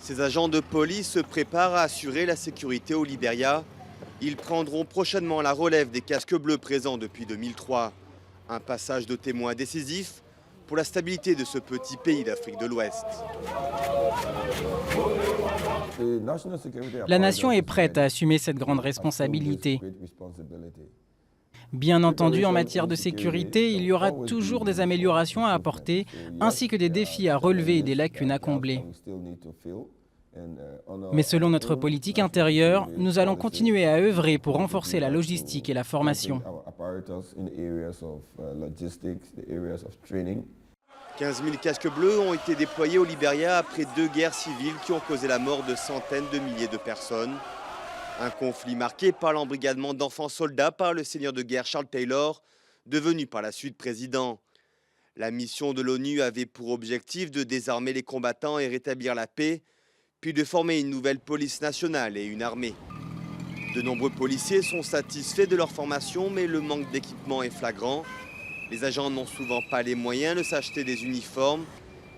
Ces agents de police se préparent à assurer la sécurité au Libéria. Ils prendront prochainement la relève des casques bleus présents depuis 2003. Un passage de témoin décisif pour la stabilité de ce petit pays d'Afrique de l'Ouest. La nation est prête à assumer cette grande responsabilité. Bien entendu, en matière de sécurité, il y aura toujours des améliorations à apporter, ainsi que des défis à relever et des lacunes à combler. Mais selon notre politique intérieure, nous allons continuer à œuvrer pour renforcer la logistique et la formation. 15 000 casques bleus ont été déployés au Libéria après 2 guerres civiles qui ont causé la mort de centaines de milliers de personnes. Un conflit marqué par l'embrigadement d'enfants soldats par le seigneur de guerre Charles Taylor, devenu par la suite président. La mission de l'ONU avait pour objectif de désarmer les combattants et rétablir la paix, puis de former une nouvelle police nationale et une armée. De nombreux policiers sont satisfaits de leur formation, mais le manque d'équipement est flagrant. Les agents n'ont souvent pas les moyens de s'acheter des uniformes,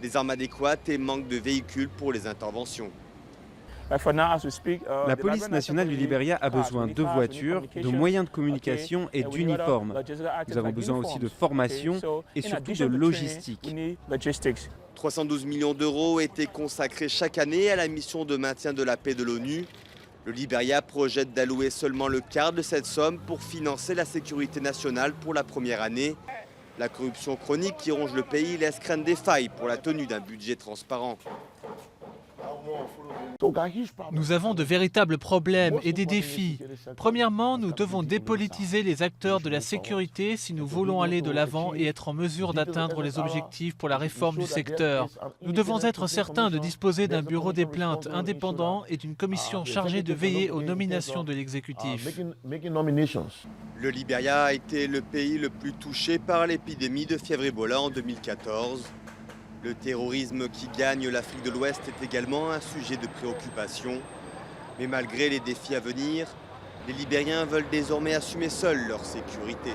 des armes adéquates et manquent de véhicules pour les interventions. La police nationale du Libéria a besoin de voitures, de moyens de communication et d'uniformes. Nous avons besoin aussi de formation et surtout de logistique. 312 millions d'euros étaient consacrés chaque année à la mission de maintien de la paix de l'ONU. Le Libéria projette d'allouer seulement le quart de cette somme pour financer la sécurité nationale pour la première année. La corruption chronique qui ronge le pays laisse craindre des failles pour la tenue d'un budget transparent. Nous avons de véritables problèmes et des défis. Premièrement, nous devons dépolitiser les acteurs de la sécurité si nous voulons aller de l'avant et être en mesure d'atteindre les objectifs pour la réforme du secteur. Nous devons être certains de disposer d'un bureau des plaintes indépendant et d'une commission chargée de veiller aux nominations de l'exécutif. Le Libéria a été le pays le plus touché par l'épidémie de fièvre Ebola en 2014. Le terrorisme qui gagne l'Afrique de l'Ouest est également un sujet de préoccupation. Mais malgré les défis à venir, les Libériens veulent désormais assumer seuls leur sécurité.